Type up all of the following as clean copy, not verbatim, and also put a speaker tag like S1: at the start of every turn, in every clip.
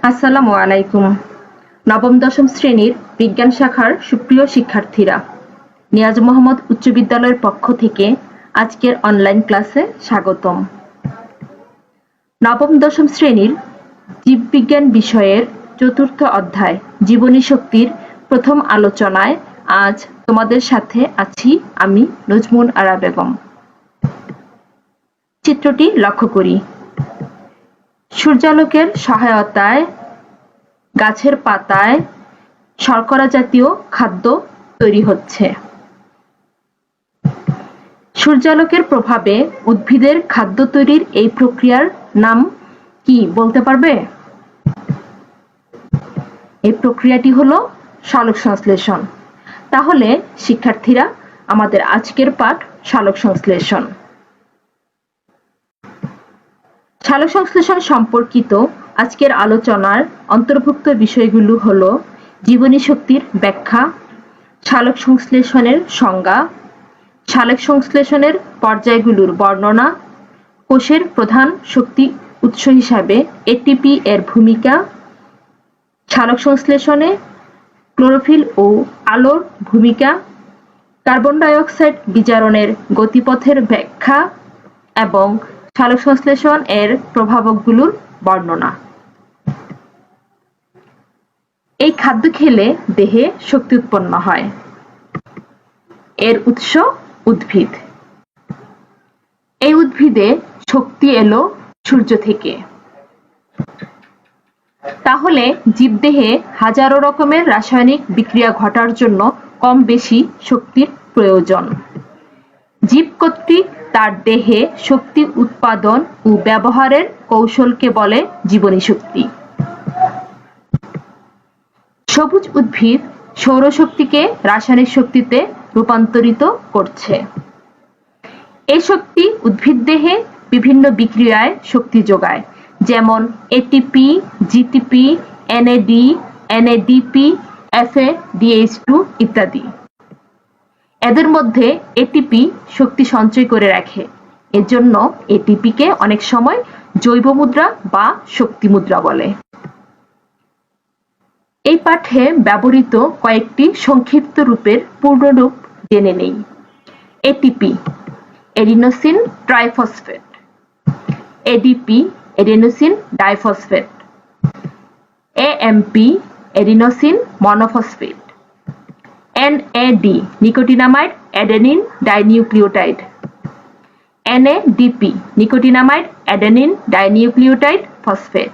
S1: আসসালামু আলাইকুম। নবম দশম শ্রেণীর বিজ্ঞান শাখার সুপ্রিয় শিক্ষার্থীরা, নিয়াজ মোহাম্মদ উচ্চ বিদ্যালয়ের পক্ষ থেকে আজকের অনলাইন ক্লাসে স্বাগতম। নবম দশম শ্রেণীর জীববিজ্ঞান বিষয়ের চতুর্থ অধ্যায় জীবনী শক্তির প্রথম আলোচনায় আজ তোমাদের সাথে আছি আমি নজমুন আরা বেগম। চিত্রটি লক্ষ্য করি। সূর্যালোকের সহায়তায় গাছের পাতায় শর্করা জাতীয় খাদ্য তৈরি হচ্ছে। সূর্যালোকের প্রভাবে উদ্ভিদের খাদ্য তৈরির এই প্রক্রিয়ার নাম কি বলতে পারবে? এই প্রক্রিয়াটি হলো সালোকসংশ্লেষণ। তাহলে শিক্ষার্থীরা, আমাদের আজকের পাঠ সালোকসংশ্লেষণ। সালোকসংশ্লেষণ সম্পর্কিত আজকের আলোচনার অন্তর্ভুক্ত বিষয়গুলো হলো জীবনী শক্তির ব্যাখ্যা, সালোকসংশ্লেষণের সংজ্ঞা, সালোকসংশ্লেষণের পর্যায়গুলোর বর্ণনা, কোষের প্রধান শক্তি উৎস হিসাবে এটিপি এর ভূমিকা, সালোকসংশ্লেষণে ক্লোরোফিল ও আলোর ভূমিকা, কার্বন ডাই অক্সাইড বিজারণের গতিপথের ব্যাখ্যা এবং সালোকসংশ্লেষণ এর প্রভাবকগুলোর বর্ণনা। এই খাদ্য খেলে দেহে শক্তি উৎপন্ন হয়। এর উৎস উদ্ভিদ। এই উদ্ভিদে শক্তি এলো সূর্য থেকে। তাহলে জীবদেহে হাজারো রকমের রাসায়নিক বিক্রিয়া ঘটার জন্য কম বেশি শক্তির প্রয়োজন। জীব কর্তৃক তার দেহে শক্তি উৎপাদন ও ব্যবহারের কৌশলকে বলে জীবনী শক্তি। সবুজ উদ্ভিদ সৌরশক্তিকে রাসায়নিক শক্তিতে রূপান্তরিত করছে। এই শক্তি উদ্ভিদ দেহে বিভিন্ন বিক্রিয়ায় শক্তি যোগায়, যেমন এটিপি, জিটিপি, এনএডি, এনএডিপি, এফএডিএইচ2 ইত্যাদি। এদের মধ্যে এটিপি শক্তি সঞ্চয় করে রাখে। এজন্য এটিপিকে অনেক সময় জৈব মুদ্রা বা শক্তি মুদ্রা বলে। এই পাঠে ব্যবহৃত কয়েকটি সংক্ষিপ্ত রূপের পূর্ণরূপ জেনে নেই। ATP adenosine triphosphate, ADP adenosine diphosphate, AMP adenosine monophosphate, NAD nicotinamide adenine dinucleotide, NADP nicotinamide adenine dinucleotide phosphate,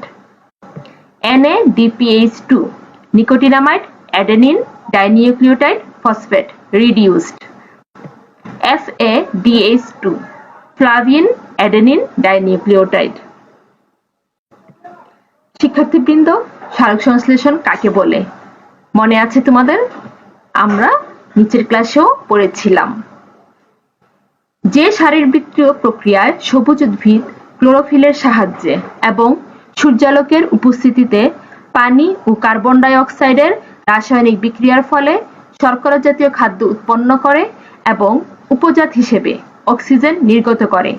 S1: NADPH2 nicotinamide adenine dinucleotide phosphate reduced, FADH2 flavin adenine dinucleotide. শিক্ষার্থীবৃন্দ, সালোকসংশ্লেষণ কাকে বলে মনে আছে তোমাদের? আমরা নিচের ক্লাসেও পড়েছিলাম। যে শারীরবৃত্তীয় প্রক্রিয়ায় সবুজ উদ্ভিদ ক্লোরোফিলের সাহায্যে এবং সূর্যালোকের উপস্থিতিতে পানি ও কার্বন ডাই অক্সাইডের রাসায়নিক বিক্রিয়ার ফলে শর্করা জাতীয় খাদ্য উৎপন্ন করে এবং উপজাত হিসেবে অক্সিজেন নির্গত করে,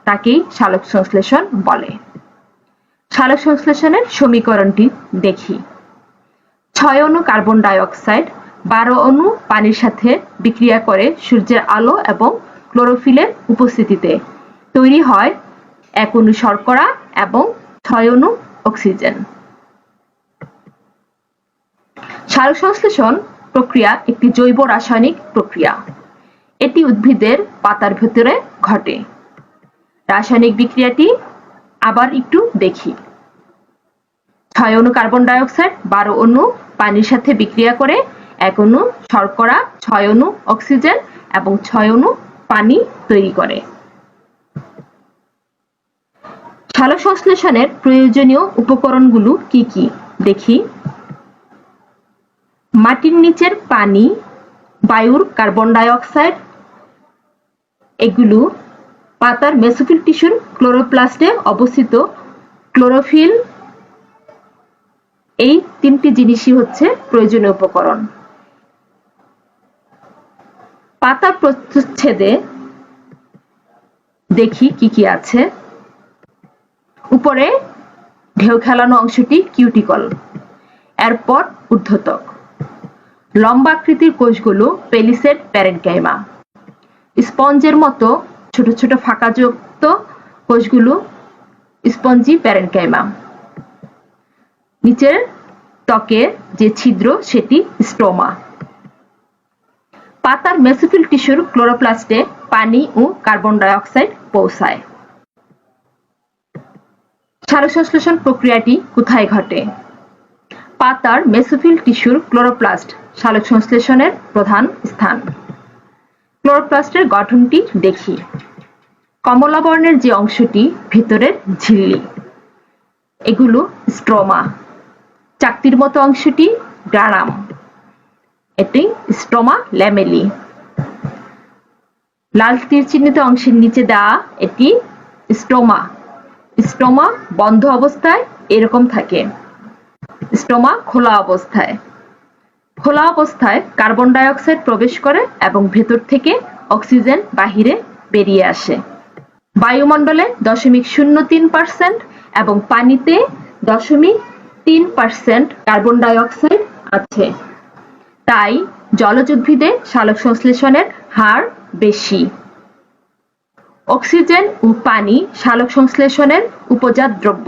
S1: তাকেই সালোকসংশ্লেষণ বলে। সালোকসংশ্লেষণের সমীকরণটি দেখি। 6 অণু কার্বন ডাই অক্সাইড 12 অণু পানির সাথে বিক্রিয়া করে সূর্যের আলো এবং ক্লোরোফিলের উপস্থিতিতে তৈরি হয় 1 অণু শর্করা এবং 6 অণু অক্সিজেন। সালোকসংশ্লেষণ প্রক্রিয়া একটি জৈব রাসায়নিক প্রক্রিয়া। এটি উদ্ভিদের পাতার ভেতরে ঘটে। রাসায়নিক বিক্রিয়াটি আবার একটু দেখি। 6 অণু কার্বন ডাই অক্সাইড 12 অণু পানির সাথে বিক্রিয়া করে 1 অণু শর্করা, 6 অণু অক্সিজেন এবং 6 অণু পানি তৈরি করে। সালোকসংশ্লেষণের প্রয়োজনীয় উপকরণগুলো কি কি দেখি। মাটির নিচের পানি, বায়ুর কার্বন ডাই অক্সাইড, এগুলো পাতার মেসোফিল টিস্যুর ক্লোরোপ্লাস্টে অবস্থিত ক্লোরোফিল, এই 3টি জিনিসই হচ্ছে প্রয়োজনীয় উপকরণ। পাতার প্রচ্ছদে দেখি কি কি আছে। উপরে ঢেউ খেলানো অংশটি কিউটিকল, এরপর ঊর্ধ্বত্বক। লম্বা আকৃতির কোষগুলো পেলিসেড প্যারেনকাইমা। স্পঞ্জের মতো ছোট ছোট ফাঁকাযুক্ত কোষগুলো স্পঞ্জি প্যারেনকাইমা। নিচের ত্বকের যে ছিদ্র সেটি স্ট্রোমা। পাতার মেসোফিল টিস্যুর ক্লোরোপ্লাস্টে পানি ও কার্বন ডাই অক্সাইড পৌঁছায়। সালোকসংশ্লেষণ প্রক্রিয়াটি কোথায় ঘটে? পাতার মেসোফিল টিস্যুর ক্লোরোপ্লাস্ট সালোকসংশ্লেষণের প্রধান স্থান। ক্লোরোপ্লাস্টের গঠনটি দেখি। কমলা বর্ণের যে অংশটি ভিতরের ঝিল্লি, এগুলো স্ট্রোমা। চাকতির মতো অংশটি গ্রানাম, এটি স্ট্রোমা ল্যামেলি। লাল তীর চিহ্নিত অংশের নিচে দেওয়া এটি স্টোমা। স্টোমা বন্ধ অবস্থায় এরকম থাকে, স্টোমা খোলা অবস্থায়। খোলা অবস্থায় কার্বন ডাই অক্সাইড প্রবেশ করে এবং ভেতর থেকে অক্সিজেন বাহিরে বেরিয়ে আসে। বায়ুমণ্ডলে 0.03% এবং পানিতে 0.3% কার্বন ডাই অক্সাইড আছে। তাই জলজ উদ্ভিদে সালোকসংশ্লেষণের হার বেশি। অক্সিজেন ও পানি সালোকসংশ্লেষণের উপজাত দ্রব্য,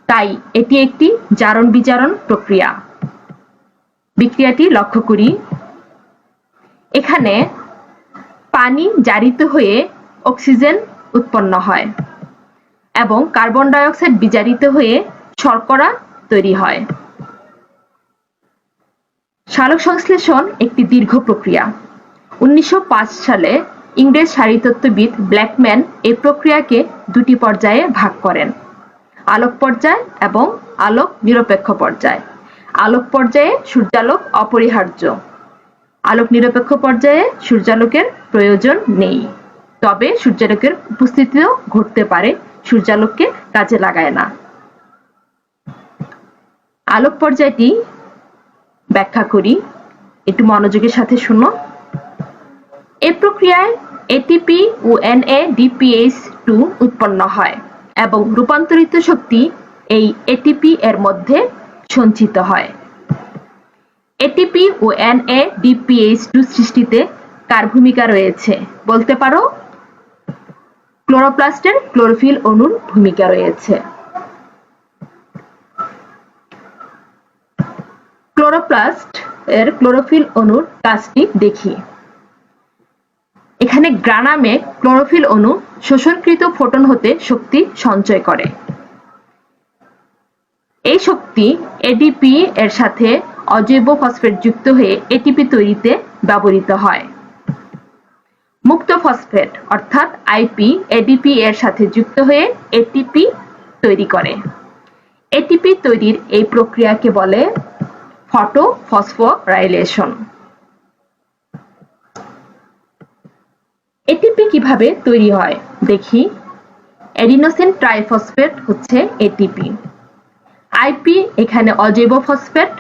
S1: তাই এটি একটি জারণ বিজারণ প্রক্রিয়া। বিক্রিয়াটি লক্ষ্য করি। এখানে পানি জারিত হয়ে অক্সিজেন উৎপন্ন হয় এবং কার্বন ডাই অক্সাইড বিজারিত হয়ে শর্করা তৈরি হয়। সালোকসংশ্লেষণ একটি দীর্ঘ প্রক্রিয়া। 1905 সালে ইংরেজ শারীরতত্ত্ববিদ ব্ল্যাকম্যান এই প্রক্রিয়াকে দুটি পর্যায়ে ভাগ করেন: আলোক পর্যায় এবং আলোক নিরপেক্ষ পর্যায়। আলোক পর্যায়ে সূর্যালোক অপরিহার্য। আলোক নিরপেক্ষ পর্যায়ে সূর্যালোকের প্রয়োজন নেই, তবে সূর্যালোকের উপস্থিতিও ঘটতে পারে, সূর্যালোককে কাজে লাগায় না। আলোক পর্যায়টি ব্যাখ্যা করি, একটু মনোযোগের সাথে শুনো। এই প্রক্রিয়ায় এটিপি ও NADPH2 উৎপন্ন হয় এবং রূপান্তরিত শক্তি এই এটিপি এর মধ্যে সঞ্চিত হয়। এটিপি ও NADPH2 সৃষ্টিতে কার ভূমিকা রয়েছে বলতে পারো? ক্লোরোপ্লাস্টের ক্লোরোফিল অণুর ভূমিকা রয়েছে। ক্লোরোপ্লাস্ট এর ক্লোরোফিল অণুর কাজটি দেখি। এখানে গ্রানামে ক্লোরোফিল অণু শোষণকৃত ফোটন হতে শক্তি সঞ্চয় করে। এই শক্তি এডিপি এর সাথে অজৈব ফসফেট যুক্ত হয়ে এটিপি তৈরিতে ব্যবহৃত হয়। মুক্ত ফসফেট অর্থাৎ আইপি এডিপি এর সাথে যুক্ত হয়ে এটিপি তৈরি করে। এটিপি তৈরির এই প্রক্রিয়াকে বলে ফটোফসফোরাইলেশন। এটিপি কিভাবে তৈরি হয় দেখি। এডিনোসিন ট্রাইফসফেট হচ্ছে এটিপি। আইপি এখানে অজৈব ফসফেট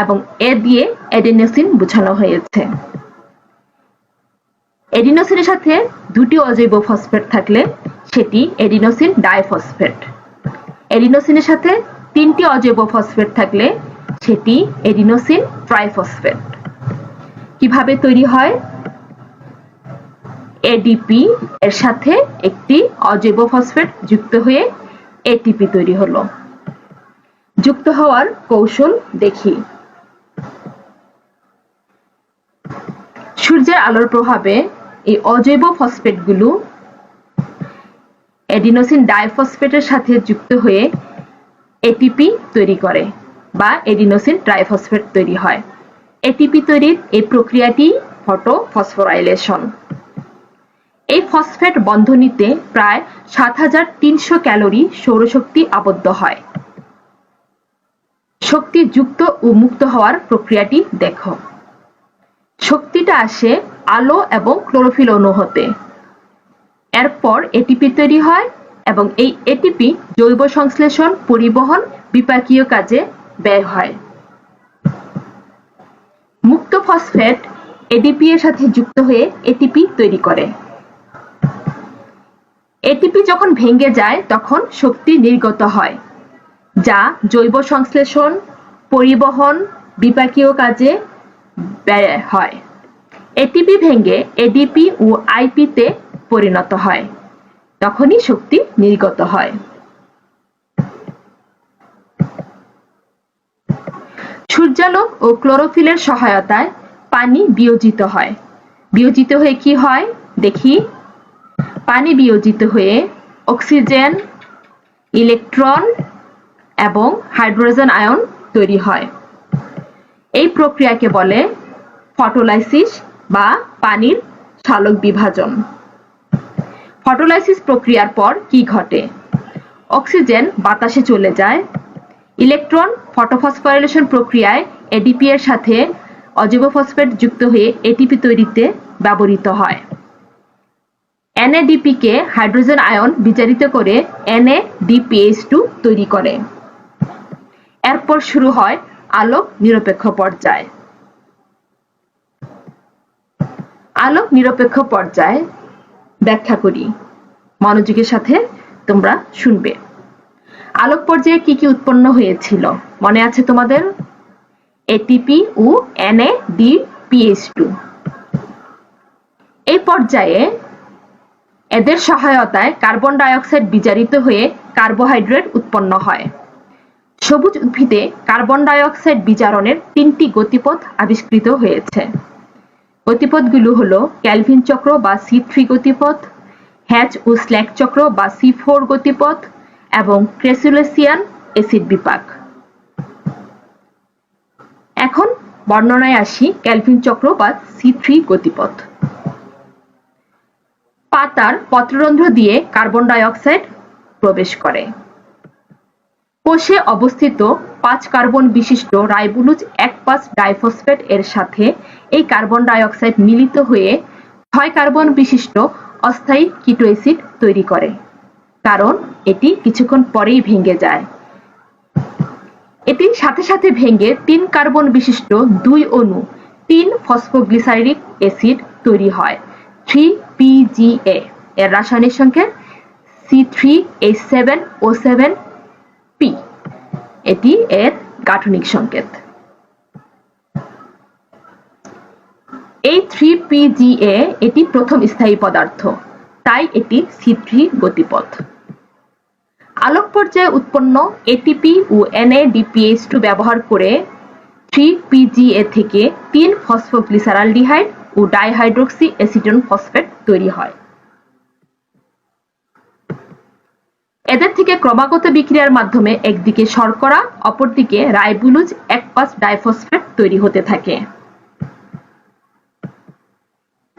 S1: এবং এ দিয়ে এডিনোসিন বোঝানো হয়েছে। এডিনোসিনের সাথে দুটি অজৈব ফসফেট থাকলে সেটি এডিনোসিন ডাইফসফেট। এডিনোসিনের সাথে তিনটি অজৈব ফসফেট থাকলে সেটি এডিনোসিন ট্রাইফসফেট। কিভাবে তৈরি হয়? এডিপি এর সাথে একটি অজৈব ফসফেট যুক্ত হয়ে এটিপি তৈরি হলো। যুক্ত হওয়ার কৌশল দেখি। সূর্যের আলোর প্রভাবে এই অজৈব ফসফেটগুলো এডিনোসিন ডাইফসফেটের সাথে যুক্ত হয়ে এটিপি তৈরি করে বা এডিনোসিন ট্রাইফসফেট তৈরি হয়। এটিপি তৈরির এই প্রক্রিয়াটি ফটোফসফোরাইলেশন। এই ফসফেট বন্ধনীতে প্রায় 7300 ক্যালোরি সৌরশক্তি আবদ্ধ হয়। শক্তি যুক্ত ও মুক্ত হওয়ার প্রক্রিয়াটি দেখো। শক্তিটা আসে আলো এবং ক্লোরোফিল অণু হতে। এরপর এটিপি তৈরি হয় এবং এই এটিপি জৈব সংশ্লেষণ, পরিবহন, বিপাকীয় কাজে ব্যয় হয়। মুক্ত ফসফেট এডিপি এর সাথে যুক্ত হয়ে এটিপি তৈরি করে। এটিপি যখন ভেঙে যায় তখন শক্তি নির্গত হয়। যা জৈব সংশ্লেষণ, পরিবহন, বিপাকীয় কাজে ব্যয় হয়। এটিপি ভেঙে এডিপি ও আইপিতে পরিণত হয়, তখনই শক্তি নির্গত হয়। সূর্যালোক ও ক্লোরোফিলের সহায়তায় পানি বিয়োজিত হয়। বিয়োজিত হয়ে কি হয় দেখি। পানি বিয়োজিত হয়ে অক্সিজেন, ইলেকট্রন এবং হাইড্রোজেন আয়ন তৈরি হয়। এই প্রক্রিয়াকে বলে ফটোলাইসিস বা পানির সালোক বিভাজন। ফটোলাইসিস প্রক্রিয়ার পর কি ঘটে? অক্সিজেন বাতাসে চলে যায়। ইলেকট্রন ফটোফসফোরাইলেশন প্রক্রিয়ায় এডিপি এর সাথে অজৈব ফসফেট যুক্ত হয়ে এটিপি তৈরিতে ব্যবহৃত হয়। NADP কে হাইড্রোজেন আয়ন বিজারিত করে NADPH2 তৈরি করে। এরপর শুরু হয় আলোক নিরপেক্ষ পর্যায়। আলোক নিরপেক্ষ পর্যায় ব্যাখ্যা করি, মনোযোগের সাথে তোমরা শুনবে। আলোক পর্যায়ে কি কি উৎপন্ন হয়েছিল মনে আছে তোমাদের? এটিপি ও NADPH2। এই পর্যায়ে এদের সহায়তায় কার্বন ডাই অক্সাইড বিজারিত হয়ে কার্বোহাইড্রেট উৎপন্ন হয়। সবুজ উদ্ভিদে কার্বন ডাই অক্সাইড বিজারণের 3টি গতিপথ আবিষ্কৃত হয়েছে। গতিপথগুলো হলো ক্যালভিন চক্র বা C3 গতিপথ, হ্যাচ ও স্ল্যাক চক্র বা C4 গতিপথ এবং ক্রেসুলেসিয়ান অ্যাসিড বিপাক। এখন বর্ণনায় আসি ক্যালভিন চক্র বা C3 গতিপথ। পাতার পত্ররন্ধ্র দিয়ে কার্বন ডাই অক্সাইড প্রবেশ করে। কোষে অবস্থিত 5 কার্বন বিশিষ্ট রাইবোলুজ 1,5 ডাইফসফেট এর সাথে এই কার্বন ডাই অক্সাইড মিলিত হয়ে 6 কার্বন বিশিষ্ট অস্থায়ী কিটো অ্যাসিড তৈরি করে, কারণ এটি কিছুক্ষণ পরেই ভেঙে যায়। এটি সাথে সাথে ভেঙে 3 কার্বন বিশিষ্ট 2 অণু 3 ফসফোগ্লিসারিক অ্যাসিড তৈরি হয় 3PGA। এর রাসায়নিক সংকেত C3H7O7P। এটি এর গাঠনিক সংকেত। এই 3PGA এটি প্রথম স্থায়ী পদার্থ, তাই এটি C3 গতিপথ। আলোক পর্যায়ে উৎপন্ন এটিপি ও NADPH2 ব্যবহার করে 3PGA থেকে 3 ফসফোগ্লিসারালডিহাইড ও ডাইহাইড্রক্সি অ্যাসিটোন ফসফেট তৈরি হয়। এদের থেকে ক্রমাগত বিক্রিয়ার মাধ্যমে একদিকে শর্করা, অপরদিকে রাইবোলুজ 1,5 ডাইফসফেট তৈরি হতে থাকে।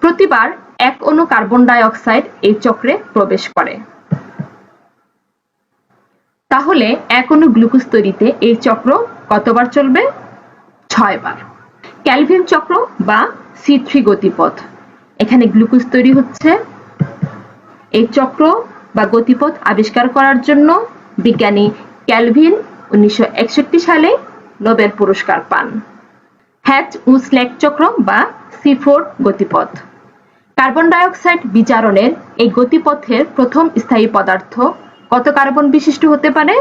S1: প্রতিবার 1 অণু কার্বন ডাই অক্সাইড এই চক্রে প্রবেশ করে। তাহলে 1 অণু গ্লুকোজ তৈরিতে এই চক্র কতবার চলবে? 6 বার। ক্যালভিন চক্র বা C3 গতিপথ। এখানে গ্লুকোজ তৈরি হচ্ছে। এই চক্র বা গতিপথ আবিষ্কার করার জন্য বিজ্ঞানী ক্যালভিন 1961 সালে নোবেল পুরস্কার পান। হ্যাচ ও স্ল্যাক চক্র বা C4 গতিপথ। কার্বন ডাই অক্সাইড বিজারণের এই গতিপথের প্রথম স্থায়ী পদার্থ কত কার্বন বিশিষ্ট হতে পারে?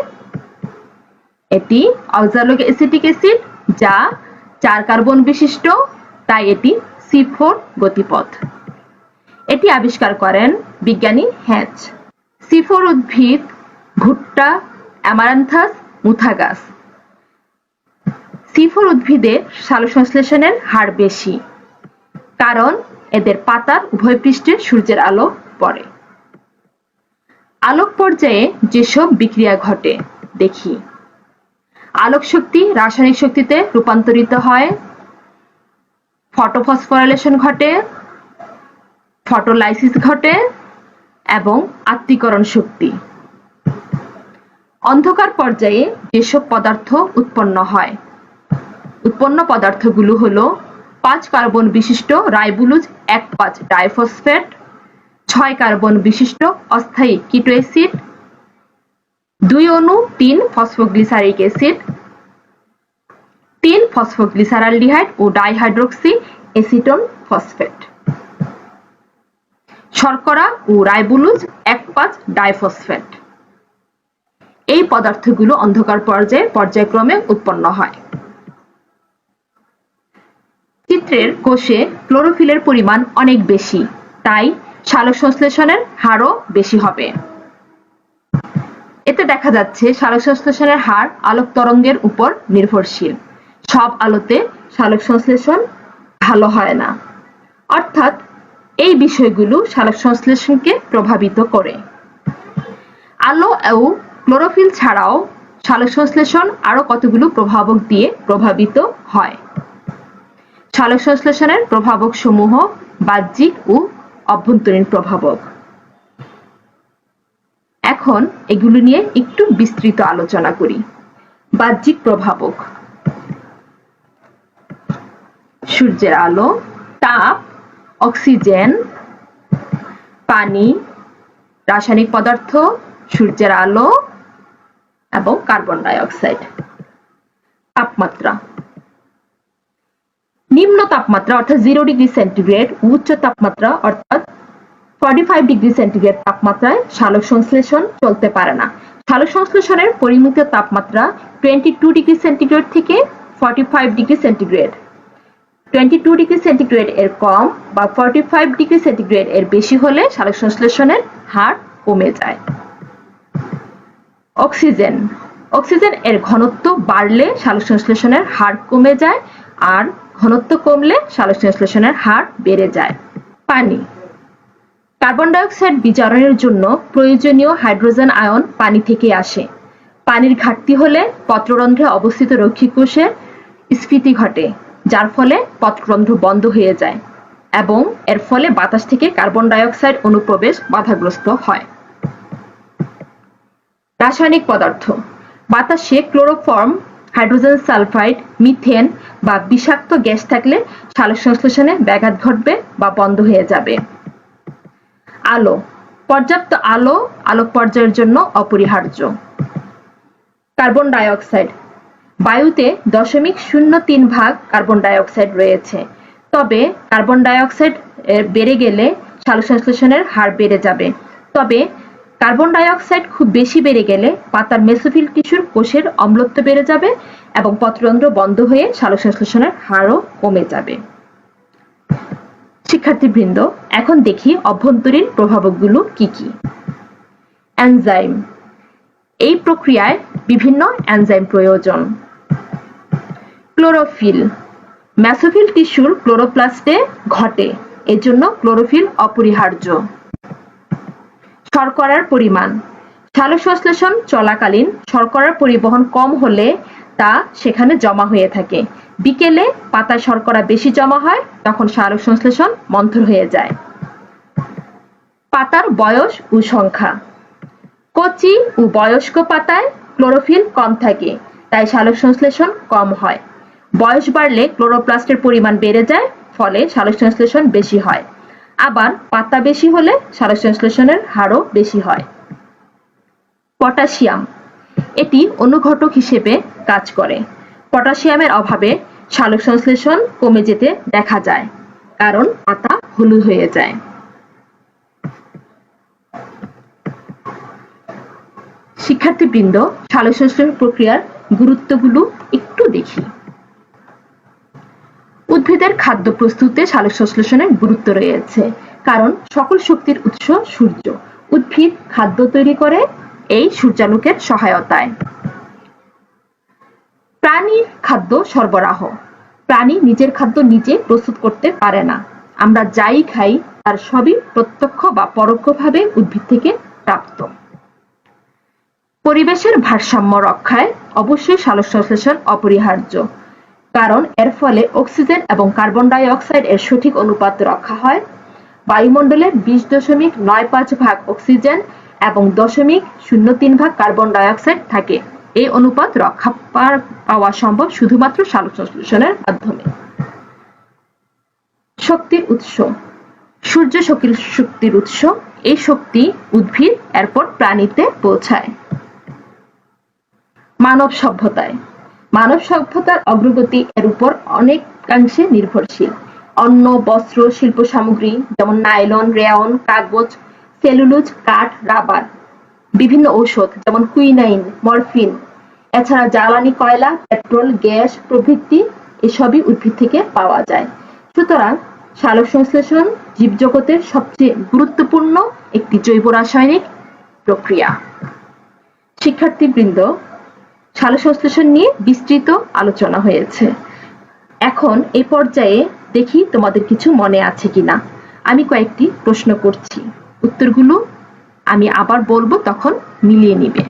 S1: এটি অক্সালোক অ্যাসিটিক অ্যাসিড, যা 4 কার্বন বিশিষ্ট, তাই এটি C4 গতিপথ। এটি আবিষ্কার করেন বিজ্ঞানী হ্যাচ। C4 উদ্ভিদ ভুট্টা, অ্যামারান্থাস, মুথা গাছ। C4 উদ্ভিদের সালোকসংশ্লেষণের হার বেশি, কারণ এদের পাতার উভয় পৃষ্ঠে সূর্যের আলো পড়ে। আলোক পর্যায়ে যেসব বিক্রিয়া ঘটে দেখি। আলোক শক্তি রাসায়নিক শক্তিতে রূপান্তরিত হয়, ফটোফসফোরাইলেশন ঘটে, ফটোলাইসিস ঘটে এবং আত্তীকরণ শক্তি। অন্ধকার পর্যায়ে যেসব পদার্থ উৎপন্ন হয়, উৎপন্ন পদার্থগুলো হলো 5 কার্বন বিশিষ্ট রাইবোলুজ 1,5 ডাইফসফেট, 6 কার্বন বিশিষ্ট অস্থায়ী কিটো অ্যাসিড, 2 অণু 3 ফসফোগ্লিসারিক অ্যাসিড, 3 ফসফোগ্লিসারালডিহাইড ও ডাইহাইড্রক্সি অ্যাসিটোন ফসফেট, শর্করা ও রাইবোলুজ 1,5 ডাইফসফেট। এই পদার্থগুলো অন্ধকার পর্যায়ে পর্যায়ক্রমে উৎপন্ন হয়। চিত্রের কোষে ক্লোরোফিলের পরিমাণ অনেক বেশি, তাই সালোক সংশ্লেষণের হারও বেশি হবে। এতে দেখা যাচ্ছে সালোক সংশ্লেষণের হার আলোক তরঙ্গের উপর নির্ভরশীল। সব আলোতে সালোক সংশ্লেষণ ভালো হয় না, অর্থাৎ এই বিষয়গুলো সালোক সংশ্লেষণকে প্রভাবিত করে। আলো ও ক্লোরোফিল ছাড়াও সালোক সংশ্লেষণ আরো কতগুলো প্রভাবক দিয়ে প্রভাবিত হয়। সালোক সংশ্লেষণের প্রভাবক সমূহ বাহ্যিক ও অভ্যন্তরীণ প্রভাবক। এখন এগুলো নিয়ে একটু বিস্তৃত আলোচনা করি। বাহ্যিক প্রভাবক: সূর্যের আলো, তাপ, অক্সিজেন, পানি, রাসায়নিক পদার্থ, সূর্যের আলো এবং কার্বন ডাই অক্সাইড। তাপমাত্রা: নিম্ন তাপমাত্রা অর্থাৎ 0 ডিগ্রি সেন্টিগ্রেড, উচ্চ তাপমাত্রা অর্থাৎ 45 ডিগ্রি সেন্টিগ্রেড তাপমাত্রায় সালোক সংশ্লেষণ চলতে পারে না। সালোক সংশ্লেষণের পরিমিত তাপমাত্রা 22 ডিগ্রি সেন্টিগ্রেড থেকে 45 ডিগ্রি সেন্টিগ্রেড। 22 ডিগ্রি সেন্টিগ্রেড এর কম বা 45 ডিগ্রি সেন্টিগ্রেড এর বেশি হলে সালোক সংশ্লেষণের হার কমে যায়। অক্সিজেন: অক্সিজেন এর ঘনত্ব বাড়লে সালোক সংশ্লেষণের হার কমে যায়, আর ঘনত্ব কমলে সালোক সংশ্লেষণের হার বেড়ে যায়। পানি: কার্বন ডাই অক্সাইড বিজারণের জন্য প্রয়োজনীয় হাইড্রোজেন আয়ন পানি থেকে আসে। পানির ঘাটতি হলে পত্ররন্ধ্রে অবস্থিত রক্ষী কোষের স্ফীতি ঘটে, যার ফলে পত্ররন্ধ্র বন্ধ হয়ে যায় এবং এর ফলে বাতাস থেকে কার্বন ডাই অক্সাইড অনুপ্রবেশ বাধাগ্রস্ত হয়। রাসায়নিক পদার্থ: বাতাসে ক্লোরোফর্ম, হাইড্রোজেন সালফাইড, মিথেন বা বিষাক্ত গ্যাস থাকলে সালোক সংশ্লেষণে ব্যাঘাত ঘটবে বা বন্ধ হয়ে যাবে। আলো: পর্যাপ্ত আলো আলোক পর্যায়ের জন্য অপরিহার্য। কার্বন ডাই অক্সাইড: বায়ুতে 0.03 ভাগ কার্বন ডাই অক্সাইড রয়েছে, তবে কার্বন ডাই অক্সাইড বেড়ে গেলে সালোক সংশ্লেষণের হার বেড়ে যাবে। তবে কার্বন ডাই অক্সাইড খুব বেশি বেড়ে গেলে পাতার মেসোফিল টিস্যুর কোষের অম্লত্ব বেড়ে যাবে এবং পত্ররন্ধ্র বন্ধ হয়ে সালোক সংশ্লেষণের হারও কমে যাবে। শিক্ষার্থীবৃন্দ, এখন দেখি অভ্যন্তরীণ প্রভাবকগুলো কি কি। এনজাইম: এই প্রক্রিয়ায় বিভিন্ন এনজাইম প্রয়োজন। ক্লোরোফিল: মেসোফিল টিস্যুর ক্লোরোপ্লাস্টে ঘটে, এজন্য ক্লোরোফিল অপরিহার্য। শর্করার পরিমাণ: সালোক সংশ্লেষণ চলাকালীন শর্করার পরিবহন কম হলে তা সেখানে জমা হয়ে থাকে। বিকেলে পাতায় শর্করা বেশি জমা হয়, তখন সালোক সংশ্লেষণ মন্থর হয়ে যায়। পাতার বয়স ও সংখ্যা: কচি ও বয়স্ক পাতায় ক্লোরোফিল কম থাকে, তাই সালোক সংশ্লেষণ কম হয়। বয়স বাড়লে ক্লোরোপ্লাস্টের পরিমাণ বেড়ে যায়, ফলে সালোক সংশ্লেষণ বেশি হয়। আবার পাতা বেশি হলে সালোক সংশ্লেষণের হারও বেশি হয়। পটাশিয়াম: এটি অনুঘটক হিসেবে কাজ করে। পটাশিয়ামের অভাবে সালোক সংশ্লেষণ কমে যেতে দেখা যায়, কারণ পাতা হলুদ হয়ে যায়। শিক্ষার্থীবৃন্দ, সালোক সংশ্লেষণ প্রক্রিয়ার গুরুত্বগুলো একটু দেখি। উদ্ভিদের খাদ্য প্রস্তুতে সালোক সংশ্লেষণের গুরুত্ব রয়েছে, কারণ সকল শক্তির উৎস সূর্য। উদ্ভিদ খাদ্য তৈরি করে এই সূর্যালোকের সহায়তায়। প্রাণীর খাদ্য সরবরাহ: প্রাণী নিজের খাদ্য নিজে প্রস্তুত করতে পারে না। আমরা যাই খাই তার সবই প্রত্যক্ষ বা পরোক্ষভাবে উদ্ভিদ থেকে প্রাপ্ত। পরিবেশের ভারসাম্য রক্ষায় অবশ্যই সালোক সংশ্লেষণ অপরিহার্য, কারণ এর ফলে অক্সিজেন এবং কার্বন ডাই অক্সাইড এর সঠিক অনুপাত রক্ষা হয়। বায়ুমণ্ডলে 20.95 ভাগ অক্সিজেন এবং 0.03 ভাগ কার্বন ডাই অক্সাইড থাকে। এই অনুপাত রক্ষা পাওয়া সম্ভব শুধুমাত্র সালোক সংশ্লেষণের মাধ্যমে। শক্তির উৎস: সূর্য শক্তির উৎস। এই শক্তি উদ্ভিদ এরপর প্রাণীতে পৌঁছায়। মানব সভ্যতার অগ্রগতি এর উপর অনেকাংশে নির্ভরশীল। অন্ন, বস্ত্র, শিল্প সামগ্রী যেমন নাইলন, রেয়ন, কাগজ, সেলুলোজ, কাঠ, রাবার বিভিন্ন ঔষধ যেমন কুইনাইন, মরফিন, এছাড়া জ্বালানি কয়লা, পেট্রোল, গ্যাস প্রভৃতি এসবই উদ্ভিদ থেকে পাওয়া যায়। সুতরাং সালোকসংশ্লেষণ জীবজগতের সবচেয়ে গুরুত্বপূর্ণ একটি জৈব রাসায়নিক প্রক্রিয়া। শিক্ষার্থীবৃন্দ, সালোকসংশ্লেষণ নিয়ে বিস্তৃত আলোচনা হয়েছে। এখন এই পর্যায়ে দেখি তোমাদের কিছু মনে আছে কিনা। আমি কয়েকটি প্রশ্ন করছি, উত্তরগুলো আমি আবার বলবো, তখন মিলিয়ে নিবে।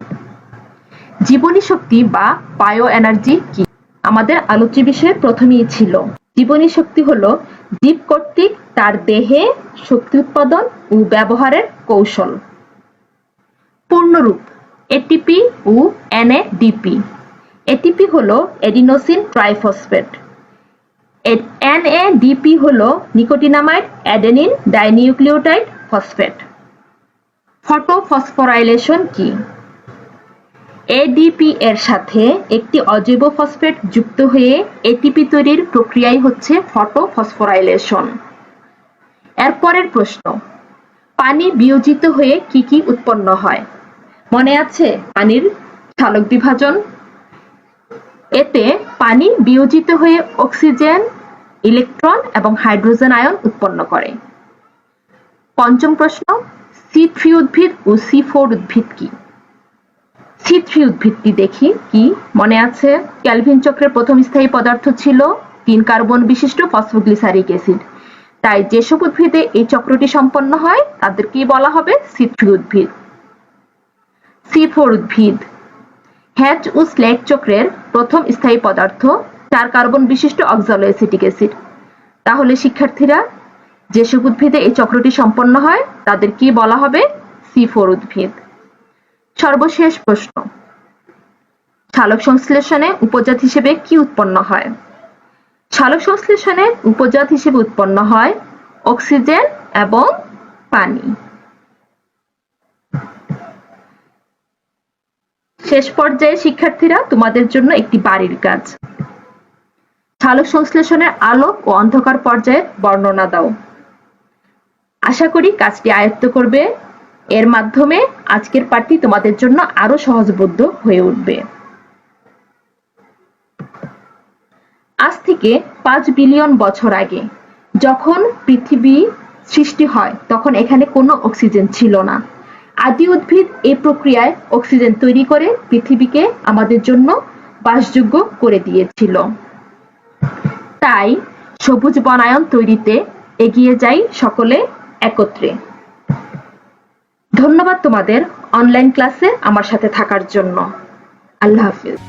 S1: জীবনী শক্তি বা বায়ো এনার্জি কি? আমাদের আলোচ্য বিষয়ে প্রথমেই ছিল জীবনী শক্তি হলো জীব কর্তৃক তার দেহে শক্তি উৎপাদন ও ব্যবহারের কৌশল। পূর্ণরূপ এটিপি ও এনএডিপি। এটিপি হলো এডিনোসিন ট্রাইফসফেট, এনএডিপি হলো nicotinamide adenine dinucleotide phosphate. Photophosphorylation কি? এডিপি এর সাথে একটি অজৈব ফসফেট যুক্ত হয়ে এটিপি তৈরির প্রক্রিয়াই হচ্ছে ফটোফসফোরাইলেশন। এরপরের প্রশ্ন, পানি বিয়োজিত হয়ে কি কি উৎপন্ন হয়? মনে আছে পানির সালোক বিভাজন? এতে পানি বিয়োজিত হয়ে অক্সিজেন, ইলেকট্রন এবং হাইড্রোজেন আয়ন উৎপন্ন করে। পঞ্চম প্রশ্ন, C3 উদ্ভিদ ও C4 উদ্ভিদ কি? C3 উদ্ভিদটি দেখি কি মনে আছে? ক্যালভিন চক্রের প্রথম স্থায়ী পদার্থ ছিল 3 কার্বন বিশিষ্ট ফসফোগ্লিসারিক অ্যাসিড। তাই যেসব উদ্ভিদে এই চক্রটি সম্পন্ন হয় তাদেরকেই বলা হবে C3 উদ্ভিদ। C4 উদ্ভিদ, হ্যাচ ও স্লেগ চক্রের প্রথম স্থায়ী পদার্থ 4 কার্বন বিশিষ্ট অক্সালোএসিটিক অ্যাসিড। তাহলে শিক্ষার্থীরা, যেসব উদ্ভিদে এই চক্রটি সম্পন্ন হয় তাদেরকেই বলা হবে C4 উদ্ভিদ। সর্বশেষ প্রশ্ন, সালোক সংশ্লেষণে উপজাত হিসেবে কি উৎপন্ন হয়? সালোক সংশ্লেষণে উপজাত হিসেবে উৎপন্ন হয় অক্সিজেন এবং পানি। শেষ পর্যায়ে শিক্ষার্থীরা, তোমাদের জন্য একটি বাড়ির কাজ। সালোক সংশ্লেষণের আলোক ও অন্ধকার পর্যায়ের বর্ণনা দাও। আশা করি কাজটি আয়ত্ত করবে। এর মাধ্যমে আজকের পাঠটি তোমাদের জন্য আরো সহজবোধ্য হয়ে উঠবে। আজ থেকে 5 বিলিয়ন বছর আগে যখন পৃথিবী সৃষ্টি হয় তখন এখানে কোনো অক্সিজেন ছিল না। আদি উদ্ভিদ এই প্রক্রিয়ায় অক্সিজেন তৈরি করে পৃথিবীকে আমাদের জন্য বাসযোগ্য করে দিয়েছিল। তাই সবুজ বনায়ন তৈরিতে এগিয়ে যাই সকলে একত্রে। ধন্যবাদ তোমাদের অনলাইন ক্লাসে আমার সাথে থাকার জন্য। আল্লাহ হাফিজ।